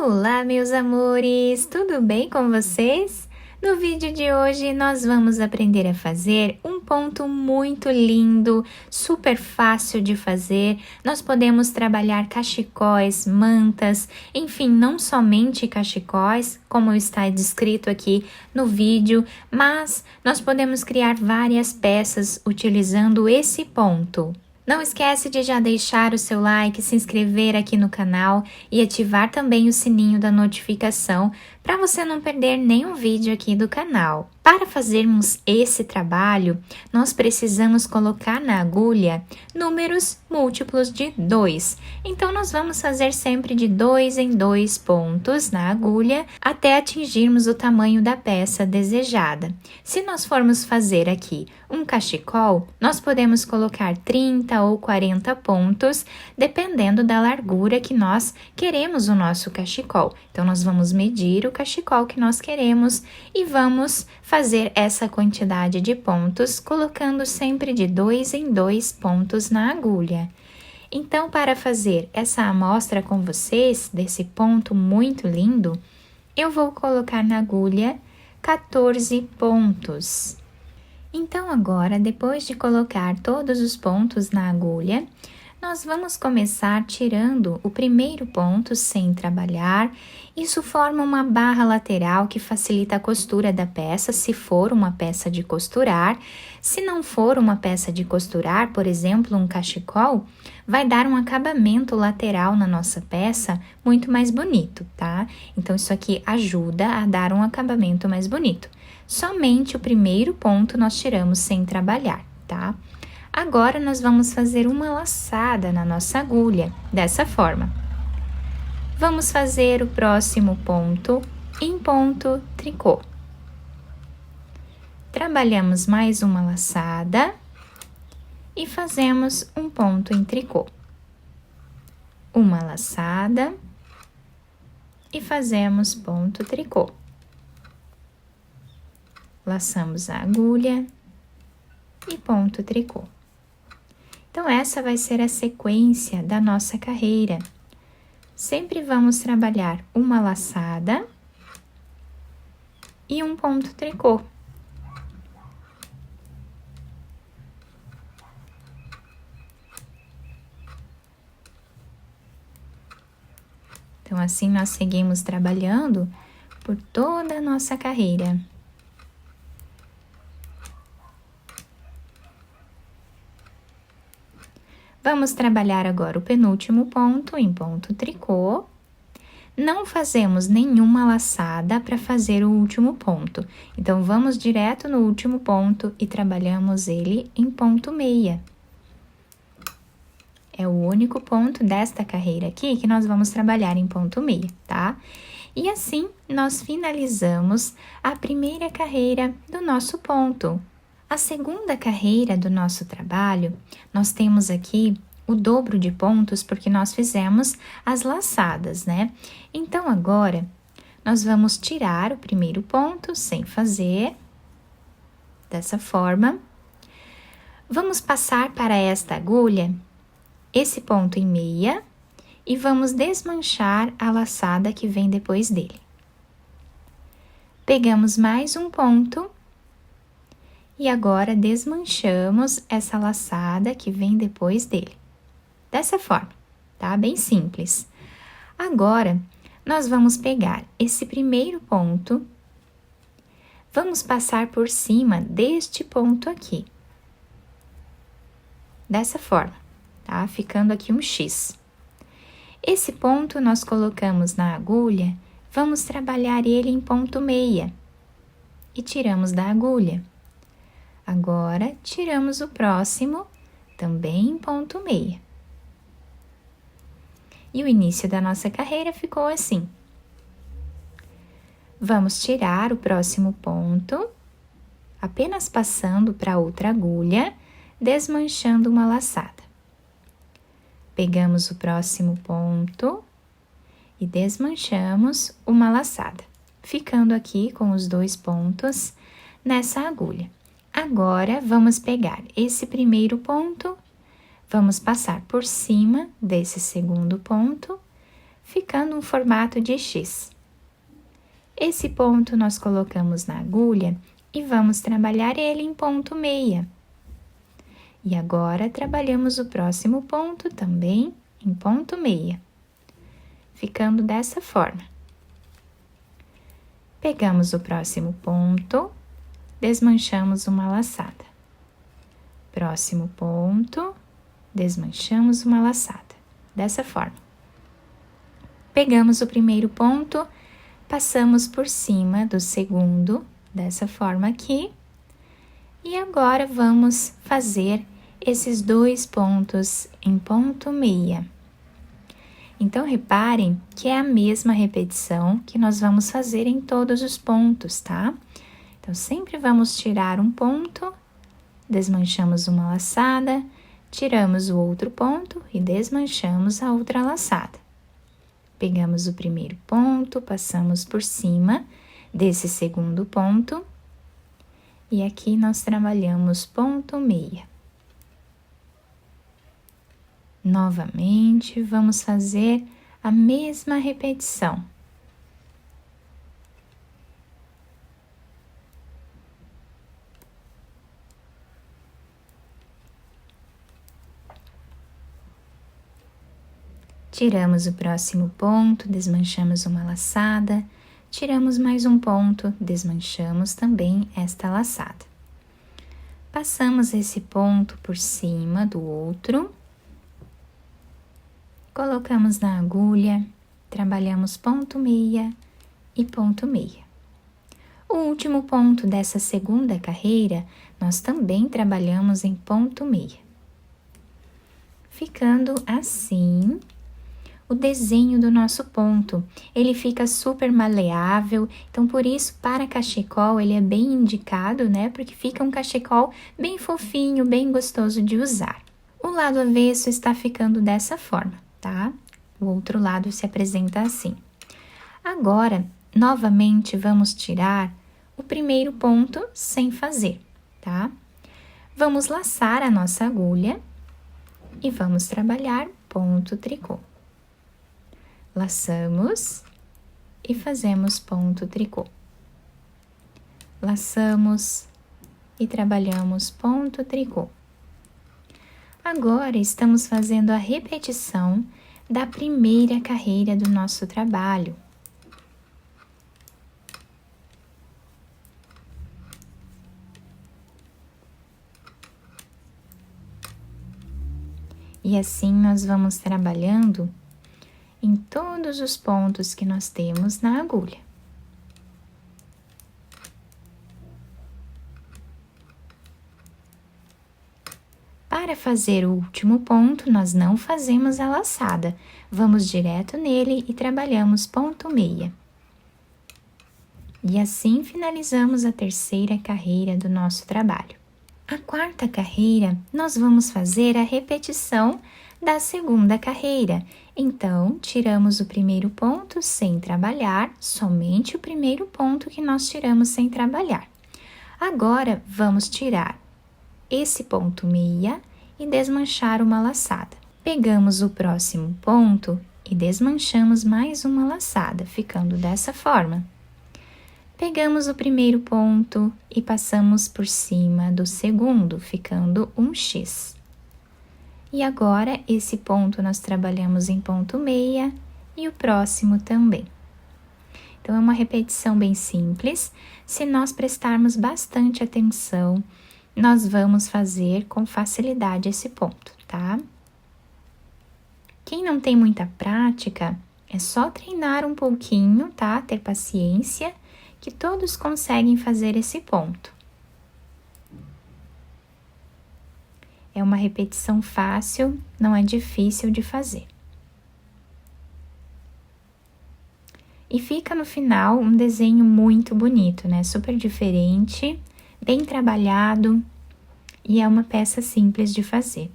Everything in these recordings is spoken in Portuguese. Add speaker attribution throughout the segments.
Speaker 1: Olá, meus amores! Tudo bem com vocês? No vídeo de hoje, nós vamos aprender a fazer um ponto muito lindo, super fácil de fazer. Nós podemos trabalhar cachecóis, mantas, enfim, não somente cachecóis, como está descrito aqui no vídeo, mas nós podemos criar várias peças utilizando esse ponto. Não esquece de já deixar o seu like, se inscrever aqui no canal e ativar também o sininho da notificação para você não perder nenhum vídeo aqui do canal. Para fazermos esse trabalho, nós precisamos colocar na agulha números múltiplos de 2. Então, nós vamos fazer sempre de 2 em 2 pontos na agulha até atingirmos o tamanho da peça desejada. Se nós formos fazer aqui um cachecol, nós podemos colocar 30 ou 40 pontos, dependendo da largura que nós queremos o nosso cachecol. Então, nós vamos medir o cachecol que nós queremos e vamos fazer essa quantidade de pontos, colocando sempre de 2 em 2 pontos na agulha. Então, para fazer essa amostra com vocês, desse ponto muito lindo, eu vou colocar na agulha 14 pontos. Então, agora, depois de colocar todos os pontos na agulha, nós vamos começar tirando o primeiro ponto sem trabalhar. Isso forma uma barra lateral que facilita a costura da peça, se for uma peça de costurar. Se não for uma peça de costurar, por exemplo, um cachecol, vai dar um acabamento lateral na nossa peça muito mais bonito, tá? Então, isso aqui ajuda a dar um acabamento mais bonito. Somente o primeiro ponto nós tiramos sem trabalhar, tá? Agora, nós vamos fazer uma laçada na nossa agulha, dessa forma. Vamos fazer o próximo ponto em ponto tricô. Trabalhamos mais uma laçada e fazemos um ponto em tricô. Uma laçada e fazemos ponto tricô. Laçamos a agulha e ponto tricô. Então, essa vai ser a sequência da nossa carreira. Sempre vamos trabalhar uma laçada e um ponto tricô. Então, assim nós seguimos trabalhando por toda a nossa carreira. Vamos trabalhar agora o penúltimo ponto em ponto tricô. Não fazemos nenhuma laçada para fazer o último ponto. Então, vamos direto no último ponto e trabalhamos ele em ponto meia. É o único ponto desta carreira aqui que nós vamos trabalhar em ponto meia, tá? E assim, nós finalizamos a primeira carreira do nosso ponto. A segunda carreira do nosso trabalho, nós temos aqui o dobro de pontos porque nós fizemos as laçadas, né? Então, agora, nós vamos tirar o primeiro ponto sem fazer, dessa forma. Vamos passar para esta agulha, esse ponto em meia, e vamos desmanchar a laçada que vem depois dele. Pegamos mais um ponto. E agora, desmanchamos essa laçada que vem depois dele. Dessa forma, tá? Bem simples. Agora, nós vamos pegar esse primeiro ponto, vamos passar por cima deste ponto aqui. Dessa forma, tá? Ficando aqui um X. Esse ponto nós colocamos na agulha, vamos trabalhar ele em ponto meia. E tiramos da agulha. Agora, tiramos o próximo, também em ponto meia. E o início da nossa carreira ficou assim. Vamos tirar o próximo ponto, apenas passando para outra agulha, desmanchando uma laçada. Pegamos o próximo ponto e desmanchamos uma laçada, ficando aqui com os 2 pontos nessa agulha. Agora, vamos pegar esse primeiro ponto, vamos passar por cima desse segundo ponto, ficando um formato de X. Esse ponto nós colocamos na agulha e vamos trabalhar ele em ponto meia. E agora trabalhamos o próximo ponto também em ponto meia, ficando dessa forma. Pegamos o próximo ponto, desmanchamos uma laçada. Próximo ponto, desmanchamos uma laçada, dessa forma. Pegamos o primeiro ponto, passamos por cima do segundo, dessa forma aqui. E agora vamos fazer esses 2 pontos em ponto meia. Então, reparem que é a mesma repetição que nós vamos fazer em todos os pontos, tá? Então, sempre vamos tirar um ponto, desmanchamos uma laçada, tiramos o outro ponto e desmanchamos a outra laçada. Pegamos o primeiro ponto, passamos por cima desse segundo ponto e aqui nós trabalhamos ponto meia. Novamente, vamos fazer a mesma repetição. Tiramos o próximo ponto, desmanchamos uma laçada, tiramos mais um ponto, desmanchamos também esta laçada. Passamos esse ponto por cima do outro, colocamos na agulha, trabalhamos ponto meia e ponto meia. O último ponto dessa segunda carreira, nós também trabalhamos em ponto meia. Ficando assim o desenho do nosso ponto. Ele fica super maleável, então por isso para cachecol ele é bem indicado, né? Porque fica um cachecol bem fofinho, bem gostoso de usar. O lado avesso está ficando dessa forma, tá? O outro lado se apresenta assim. Agora, novamente vamos tirar o primeiro ponto sem fazer, tá? Vamos laçar a nossa agulha e vamos trabalhar ponto tricô. Laçamos e fazemos ponto tricô. Laçamos e trabalhamos ponto tricô. Agora estamos fazendo a repetição da primeira carreira do nosso trabalho. E assim nós vamos trabalhando em todos os pontos que nós temos na agulha. Para fazer o último ponto, nós não fazemos a laçada, vamos direto nele e trabalhamos ponto meia. E assim finalizamos a terceira carreira do nosso trabalho. A quarta carreira, nós vamos fazer a repetição da segunda carreira. Então, tiramos o primeiro ponto sem trabalhar, somente o primeiro ponto que nós tiramos sem trabalhar. Agora, vamos tirar esse ponto meia e desmanchar uma laçada. Pegamos o próximo ponto e desmanchamos mais uma laçada, ficando dessa forma. Pegamos o primeiro ponto e passamos por cima do segundo, ficando um X. E agora, esse ponto nós trabalhamos em ponto meia e o próximo também. Então, é uma repetição bem simples. Se nós prestarmos bastante atenção, nós vamos fazer com facilidade esse ponto, tá? Quem não tem muita prática, é só treinar um pouquinho, tá? Ter paciência, que todos conseguem fazer esse ponto. É uma repetição fácil, não é difícil de fazer. E fica no final um desenho muito bonito, né? Super diferente, bem trabalhado e é uma peça simples de fazer.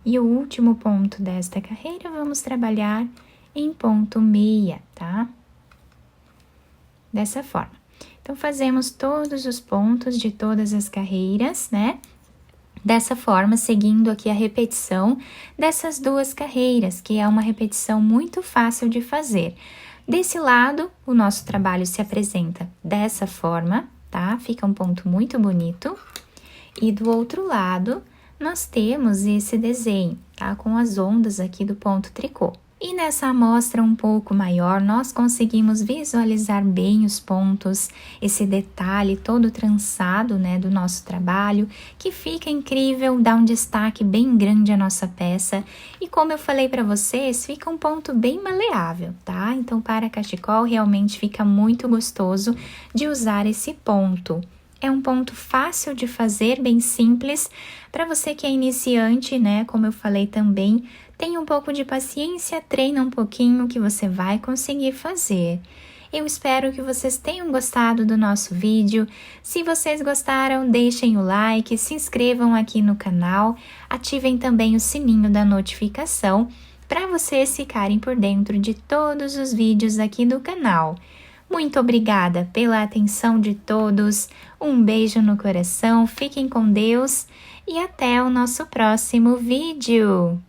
Speaker 1: E o último ponto desta carreira, vamos trabalhar em ponto meia, tá? Dessa forma. Então, fazemos todos os pontos de todas as carreiras, né? Dessa forma, seguindo aqui a repetição dessas duas carreiras, que é uma repetição muito fácil de fazer. Desse lado, o nosso trabalho se apresenta dessa forma, tá? Fica um ponto muito bonito. E do outro lado, nós temos esse desenho, tá? Com as ondas aqui do ponto tricô. E nessa amostra um pouco maior, nós conseguimos visualizar bem os pontos, esse detalhe todo trançado, né, do nosso trabalho, que fica incrível, dá um destaque bem grande à nossa peça. E como eu falei para vocês, fica um ponto bem maleável, tá? Então, para cachecol, realmente fica muito gostoso de usar esse ponto. É um ponto fácil de fazer, bem simples. Para você que é iniciante, né, como eu falei também, tenha um pouco de paciência, treina um pouquinho que você vai conseguir fazer. Eu espero que vocês tenham gostado do nosso vídeo. Se vocês gostaram, deixem o like, se inscrevam aqui no canal, ativem também o sininho da notificação para vocês ficarem por dentro de todos os vídeos aqui do canal. Muito obrigada pela atenção de todos, um beijo no coração, fiquem com Deus e até o nosso próximo vídeo!